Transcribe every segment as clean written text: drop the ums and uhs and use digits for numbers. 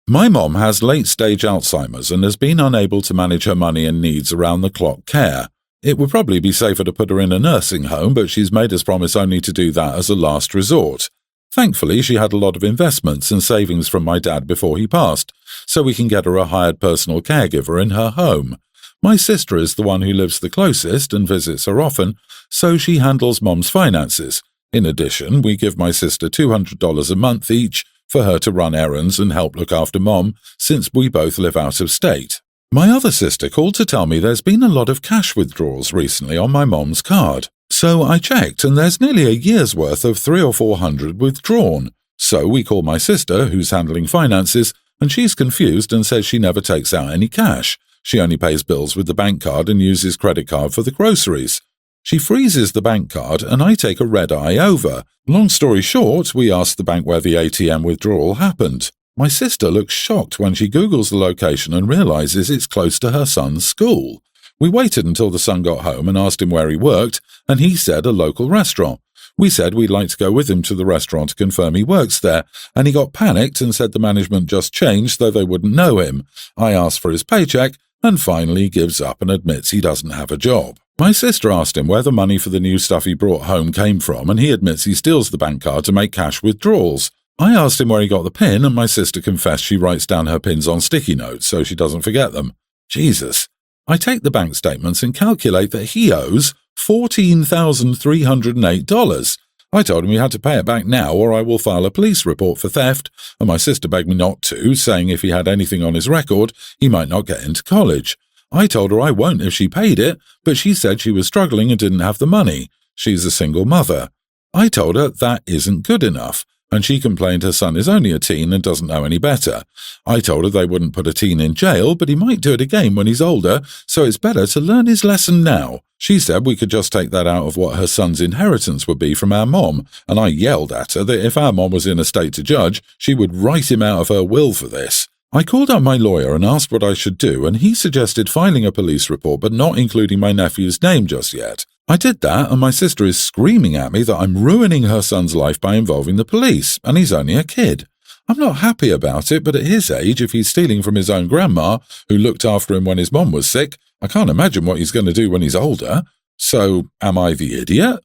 My mom has late-stage Alzheimer's and has been unable to manage her money and needs around-the-clock care. It would probably be safer to put her in a nursing home, but she's made us promise only to do that as a last resort. Thankfully, she had a lot of investments and savings from my dad before he passed, so we can get her a hired personal caregiver in her home. My sister is the one who lives the closest and visits her often, so she handles Mom's finances. In addition, we give my sister $200 a month each for her to run errands and help look after Mom, since we both live out of state. My other sister called to tell me there's been a lot of cash withdrawals recently on my mom's card. So I checked, and there's nearly a year's worth of $300 or $400 withdrawn. So we call my sister, who's handling finances, and she's confused and says she never takes out any cash. She only pays bills with the bank card and uses credit card for the groceries. She freezes the bank card, and I take a red eye over. Long story short, we asked the bank where the ATM withdrawal happened. My sister looks shocked when she Googles the location and realizes it's close to her son's school. We waited until the son got home and asked him where he worked, and he said a local restaurant. We said we'd like to go with him to the restaurant to confirm he works there, and he got panicked and said the management just changed, though they wouldn't know him. I asked for his paycheck, and finally he gives up and admits he doesn't have a job. My sister asked him where the money for the new stuff he brought home came from, and he admits he steals the bank card to make cash withdrawals. I asked him where he got the PIN, and my sister confessed she writes down her PINs on sticky notes so she doesn't forget them. Jesus. I take the bank statements and calculate that he owes $14,308. I told him he had to pay it back now or I will file a police report for theft, and my sister begged me not to, saying if he had anything on his record, he might not get into college. I told her I won't if she paid it, but she said she was struggling and didn't have the money. She's a single mother. I told her that isn't good enough, and she complained her son is only a teen and doesn't know any better. I told her they wouldn't put a teen in jail, but he might do it again when he's older, so it's better to learn his lesson now. She said we could just take that out of what her son's inheritance would be from our mom, and I yelled at her that if our mom was in a state to judge, she would write him out of her will for this. I called up my lawyer and asked what I should do, and he suggested filing a police report but not including my nephew's name just yet. I did that, and my sister is screaming at me that I'm ruining her son's life by involving the police, and he's only a kid. I'm not happy about it, but at his age, if he's stealing from his own grandma, who looked after him when his mom was sick, I can't imagine what he's going to do when he's older. So, am I the idiot?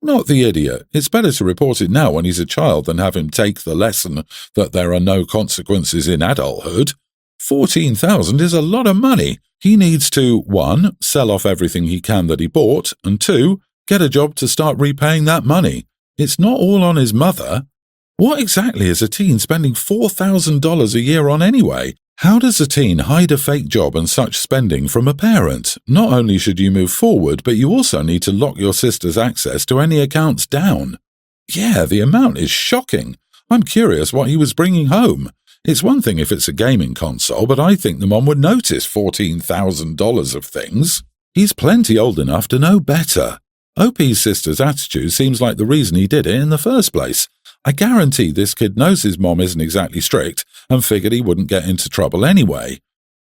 Not the idiot. It's better to report it now when he's a child than have him take the lesson that there are no consequences in adulthood. $14,000 is a lot of money. He needs to 1. Sell off everything he can that he bought, and 2. Get a job to start repaying that money. It's not all on his mother. What exactly is a teen spending $4,000 a year on anyway? How does a teen hide a fake job and such spending from a parent? Not only should you move forward, but you also need to lock your sister's access to any accounts down. Yeah, the amount is shocking. I'm curious what he was bringing home. It's one thing if it's a gaming console, but I think the mom would notice $14,000 of things. He's plenty old enough to know better. OP's sister's attitude seems like the reason he did it in the first place. I guarantee this kid knows his mom isn't exactly strict and figured he wouldn't get into trouble anyway.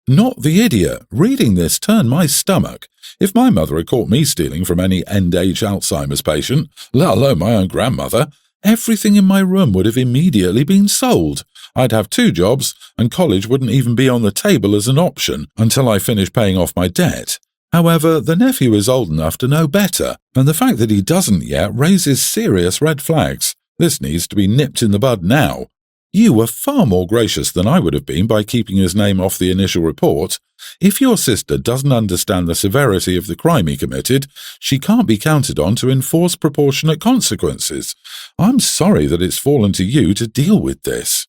Not the idiot. Reading this turned my stomach. If my mother had caught me stealing from any end-age Alzheimer's patient, let alone my own grandmother, everything in my room would have immediately been sold. I'd have 2 jobs, and college wouldn't even be on the table as an option until I finished paying off my debt. However, the nephew is old enough to know better, and the fact that he doesn't yet raises serious red flags. This needs to be nipped in the bud now. You were far more gracious than I would have been by keeping his name off the initial report. If your sister doesn't understand the severity of the crime he committed, she can't be counted on to enforce proportionate consequences. I'm sorry that it's fallen to you to deal with this.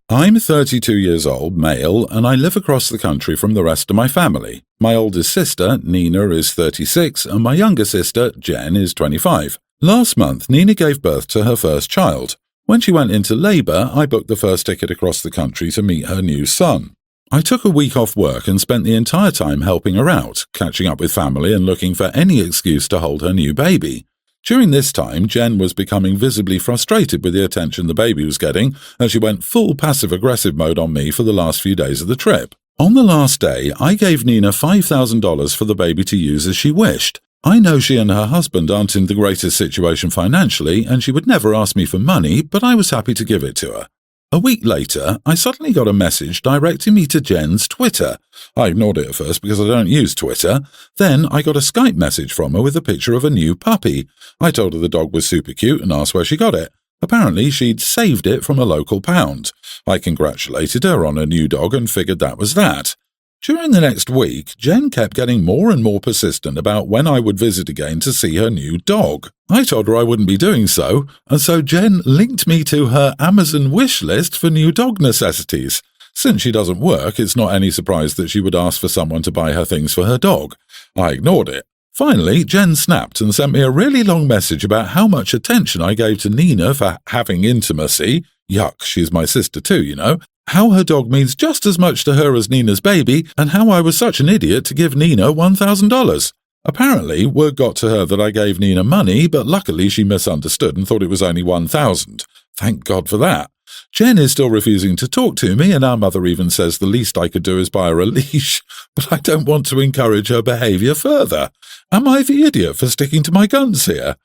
I'm 32 years old, male, and I live across the country from the rest of my family. My oldest sister, Nina, is 36, and my younger sister, Jen, is 25. Last month, Nina gave birth to her first child. When she went into labour, I booked the first ticket across the country to meet her new son. I took a week off work and spent the entire time helping her out, catching up with family and looking for any excuse to hold her new baby. During this time, Jen was becoming visibly frustrated with the attention the baby was getting, and she went full passive-aggressive mode on me for the last few days of the trip. On the last day, I gave Nina $5,000 for the baby to use as she wished. I know she and her husband aren't in the greatest situation financially, and she would never ask me for money, but I was happy to give it to her. A week later, I suddenly got a message directing me to Jen's Twitter. I ignored it at first because I don't use Twitter. Then I got a Skype message from her with a picture of a new puppy. I told her the dog was super cute and asked where she got it. Apparently, she'd saved it from a local pound. I congratulated her on her new dog and figured that was that. During the next week, Jen kept getting more and more persistent about when I would visit again to see her new dog. I told her I wouldn't be doing so, and so Jen linked me to her Amazon wish list for new dog necessities. Since she doesn't work, it's not any surprise that she would ask for someone to buy her things for her dog. I ignored it. Finally, Jen snapped and sent me a really long message about how much attention I gave to Nina for having intimacy. Yuck, she's my sister too, you know. How her dog means just as much to her as Nina's baby, and how I was such an idiot to give Nina $1,000. Apparently, word got to her that I gave Nina money, but luckily she misunderstood and thought it was only $1,000. Thank God for that. Jen is still refusing to talk to me, and our mother even says the least I could do is buy her a leash, but I don't want to encourage her behaviour further. Am I the idiot for sticking to my guns here?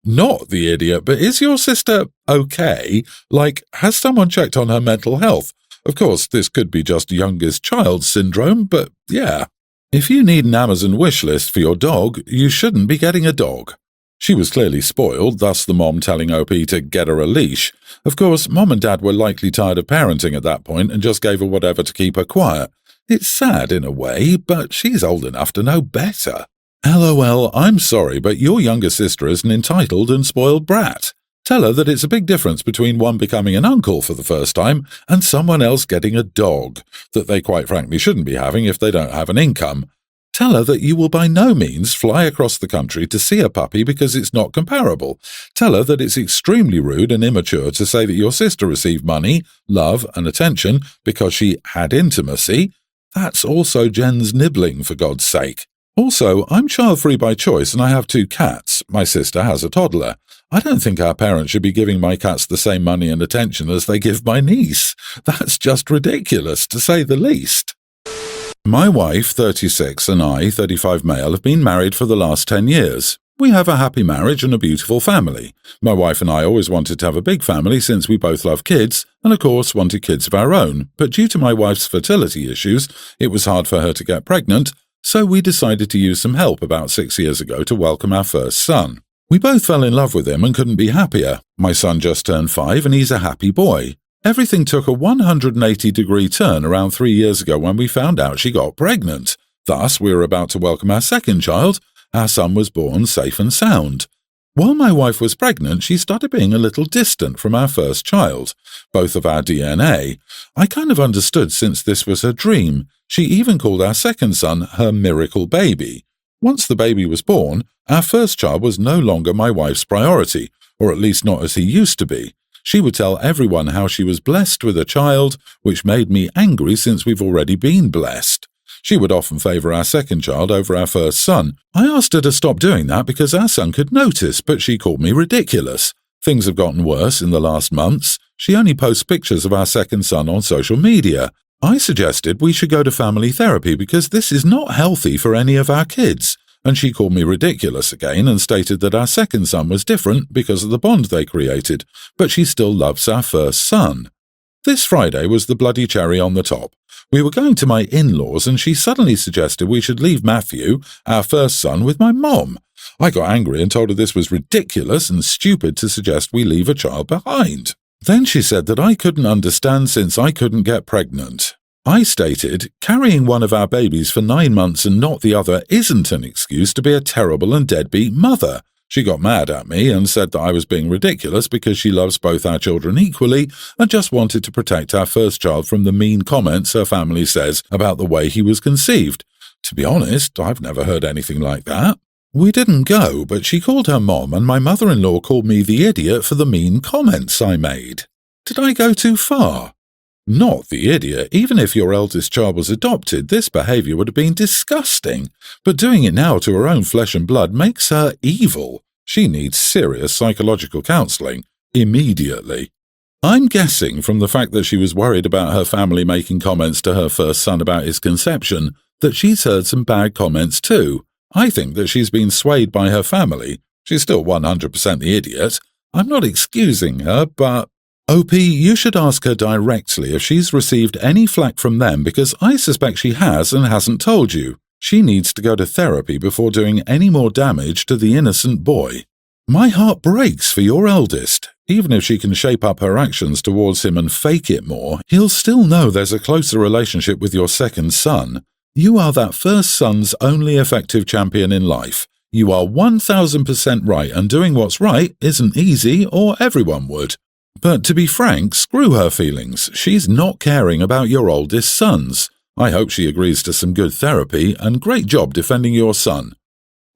Not the idiot, but is your sister okay? Like, has someone checked on her mental health? Of course, this could be just youngest child syndrome, but yeah. If you need an Amazon wish list for your dog, you shouldn't be getting a dog. She was clearly spoiled, thus the mom telling OP to get her a leash. Of course, Mom and Dad were likely tired of parenting at that point and just gave her whatever to keep her quiet. It's sad in a way, but she's old enough to know better. LOL, I'm sorry, but your younger sister is an entitled and spoiled brat. Tell her that it's a big difference between one becoming an uncle for the first time and someone else getting a dog, that they quite frankly shouldn't be having if they don't have an income. Tell her that you will by no means fly across the country to see a puppy because it's not comparable. Tell her that it's extremely rude and immature to say that your sister received money, love, and attention because she had intimacy. That's also Jen's nibbling, for God's sake. Also, I'm child-free by choice and I have 2 cats. My sister has a toddler. I don't think our parents should be giving my cats the same money and attention as they give my niece. That's just ridiculous, to say the least. My wife, 36, and I, 35 male, have been married for the last 10 years. We have a happy marriage and a beautiful family. My wife and I always wanted to have a big family since we both love kids, and of course wanted kids of our own, but due to my wife's fertility issues, it was hard for her to get pregnant, so we decided to use some help about 6 years ago to welcome our first son. We both fell in love with him and couldn't be happier. My son just turned 5 and he's a happy boy. Everything took a 180-degree turn around 3 years ago when we found out she got pregnant. Thus, we were about to welcome our second child. Our son was born safe and sound. While my wife was pregnant, she started being a little distant from our first child, both of our DNA. I kind of understood since this was her dream. She even called our second son her miracle baby. Once the baby was born, our first child was no longer my wife's priority, or at least not as he used to be. She would tell everyone how she was blessed with a child, which made me angry since we've already been blessed. She would often favour our second child over our first son. I asked her to stop doing that because our son could notice, but she called me ridiculous. Things have gotten worse in the last months. She only posts pictures of our second son on social media. I suggested we should go to family therapy because this is not healthy for any of our kids, and she called me ridiculous again and stated that our second son was different because of the bond they created, but she still loves our first son. This Friday was the bloody cherry on the top. We were going to my in-laws and she suddenly suggested we should leave Matthew, our first son, with my mom. I got angry and told her this was ridiculous and stupid to suggest we leave a child behind. Then she said that I couldn't understand since I couldn't get pregnant. I stated, carrying one of our babies for 9 months and not the other isn't an excuse to be a terrible and deadbeat mother. She got mad at me and said that I was being ridiculous because she loves both our children equally and just wanted to protect our first child from the mean comments her family says about the way he was conceived. To be honest, I've never heard anything like that. We didn't go, but she called her mom and my mother-in-law called me the idiot for the mean comments I made. Did I go too far? Not the idiot. Even if your eldest child was adopted, this behaviour would have been disgusting. But doing it now to her own flesh and blood makes her evil. She needs serious psychological counselling. Immediately. I'm guessing from the fact that she was worried about her family making comments to her first son about his conception, that she's heard some bad comments too. I think that she's been swayed by her family. She's still 100% the idiot. I'm not excusing her, but OP, you should ask her directly if she's received any flack from them because I suspect she has and hasn't told you. She needs to go to therapy before doing any more damage to the innocent boy. My heart breaks for your eldest. Even if she can shape up her actions towards him and fake it more, he'll still know there's a closer relationship with your second son. You are that first son's only effective champion in life. You are 1000% right, and doing what's right isn't easy or everyone would. But to be frank, screw her feelings. She's not caring about your oldest sons. I hope she agrees to some good therapy, and great job defending your son.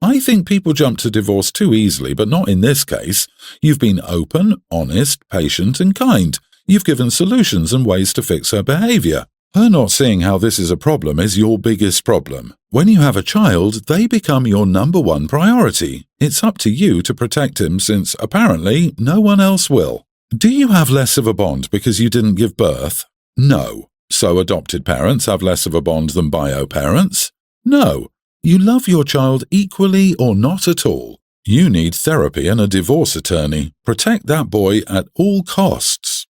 I think people jump to divorce too easily, but not in this case. You've been open, honest, patient, and kind. You've given solutions and ways to fix her behavior. Her not seeing how this is a problem is your biggest problem. When you have a child, they become your number one priority. It's up to you to protect him since, apparently, no one else will. Do you have less of a bond because you didn't give birth? No. So adopted parents have less of a bond than bio parents? No. You love your child equally or not at all. You need therapy and a divorce attorney. Protect that boy at all costs.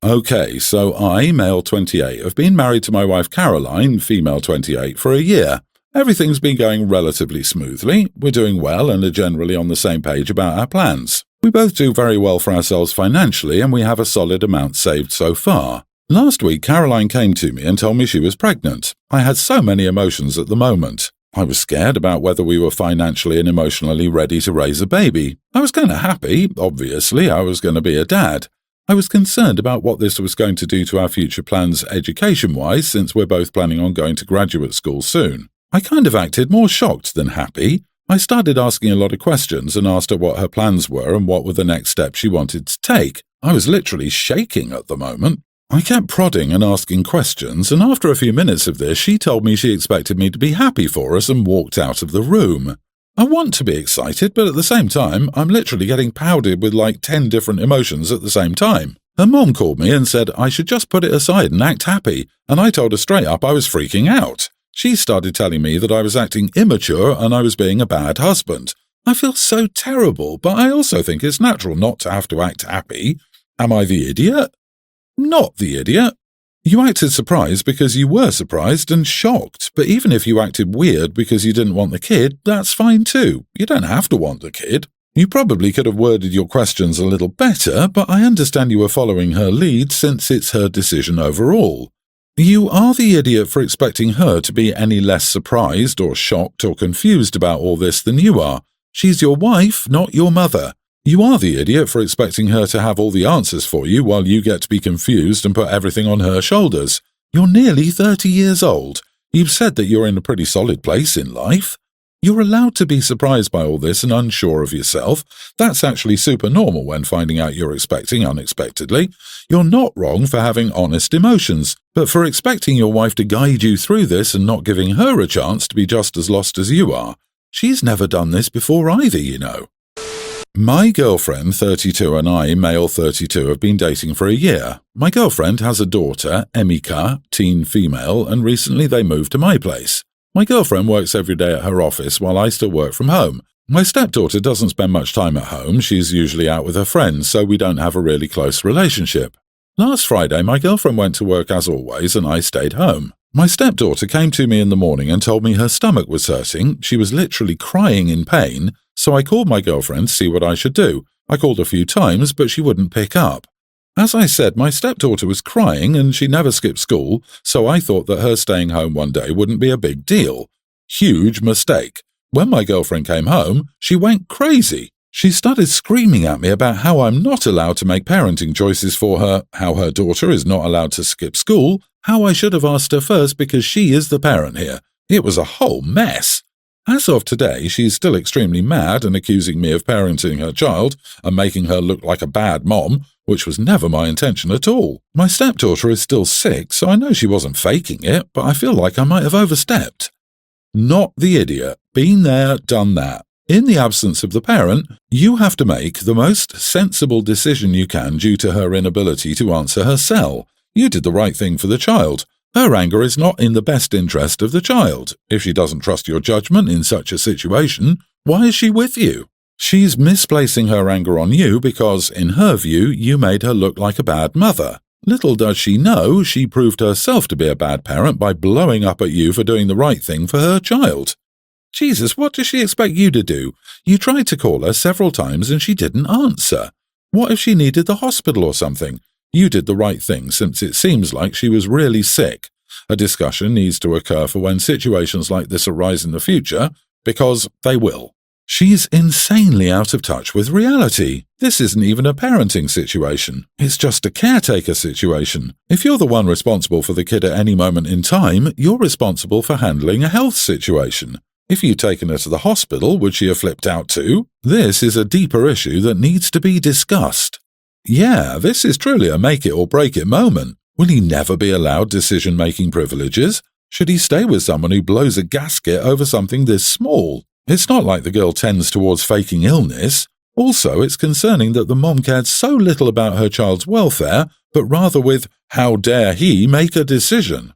Okay, so I, male 28, have been married to my wife Caroline, female 28, for a year. Everything's been going relatively smoothly. We're doing well and are generally on the same page about our plans. We both do very well for ourselves financially and we have a solid amount saved so far. Last week, Caroline came to me and told me she was pregnant. I had so many emotions at the moment. I was scared about whether we were financially and emotionally ready to raise a baby. I was kind of happy. Obviously, I was going to be a dad. I was concerned about what this was going to do to our future plans education-wise, since we're both planning on going to graduate school soon. I kind of acted more shocked than happy. I started asking a lot of questions and asked her what her plans were and what were the next steps she wanted to take. I was literally shaking at the moment. I kept prodding and asking questions, and after a few minutes of this, she told me she expected me to be happy for us and walked out of the room. I want to be excited, but at the same time, I'm literally getting powdered with like 10 different emotions at the same time. Her mom called me and said I should just put it aside and act happy, and I told her straight up I was freaking out. She started telling me that I was acting immature and I was being a bad husband. I feel so terrible, but I also think it's natural not to have to act happy. Am I the idiot? Not the idiot. You acted surprised because you were surprised and shocked, but even if you acted weird because you didn't want the kid, that's fine too. You don't have to want the kid. You probably could have worded your questions a little better, but I understand you were following her lead since it's her decision overall. You are the idiot for expecting her to be any less surprised or shocked or confused about all this than you are. She's your wife, not your mother. You are the idiot for expecting her to have all the answers for you while you get to be confused and put everything on her shoulders. You're nearly 30 years old. You've said that you're in a pretty solid place in life. You're allowed to be surprised by all this and unsure of yourself. That's actually super normal when finding out you're expecting unexpectedly. You're not wrong for having honest emotions, but for expecting your wife to guide you through this and not giving her a chance to be just as lost as you are. She's never done this before either, you know. My girlfriend, 32, and I, male 32, have been dating for a year. My girlfriend has a daughter, Emika, teen female, and recently they moved to my place. My girlfriend works every day at her office while I still work from home. My stepdaughter doesn't spend much time at home. She's usually out with her friends, so we don't have a really close relationship. Last Friday, my girlfriend went to work as always, and I stayed home. My stepdaughter came to me in the morning and told me her stomach was hurting. She was literally crying in pain, so I called my girlfriend to see what I should do. I called a few times, but she wouldn't pick up. As I said, my stepdaughter was crying and she never skipped school, so I thought that her staying home one day wouldn't be a big deal. Huge mistake. When my girlfriend came home, she went crazy. She started screaming at me about how I'm not allowed to make parenting choices for her, how her daughter is not allowed to skip school, how I should have asked her first because she is the parent here. It was a whole mess. As of today, she's still extremely mad and accusing me of parenting her child and making her look like a bad mom, which was never my intention at all. My stepdaughter is still 6, so I know she wasn't faking it, but I feel like I might have overstepped. Not the idiot. Been there, done that. In the absence of the parent, you have to make the most sensible decision you can due to her inability to answer her cell. You did the right thing for the child. Her anger is not in the best interest of the child. If she doesn't trust your judgment in such a situation, why is she with you? She's misplacing her anger on you because, in her view, you made her look like a bad mother. Little does she know she proved herself to be a bad parent by blowing up at you for doing the right thing for her child. Jesus, what does she expect you to do? You tried to call her several times and she didn't answer. What if she needed the hospital or something? You did the right thing since it seems like she was really sick. A discussion needs to occur for when situations like this arise in the future, because they will. She's insanely out of touch with reality. This isn't even a parenting situation. It's just a caretaker situation. If you're the one responsible for the kid at any moment in time, you're responsible for handling a health situation. If you'd taken her to the hospital, would she have flipped out too? This is a deeper issue that needs to be discussed. Yeah, this is truly a make-it-or-break-it moment. Will he never be allowed decision-making privileges? Should he stay with someone who blows a gasket over something this small? It's not like the girl tends towards faking illness. Also, it's concerning that the mom cared so little about her child's welfare, but rather with, how dare he make a decision?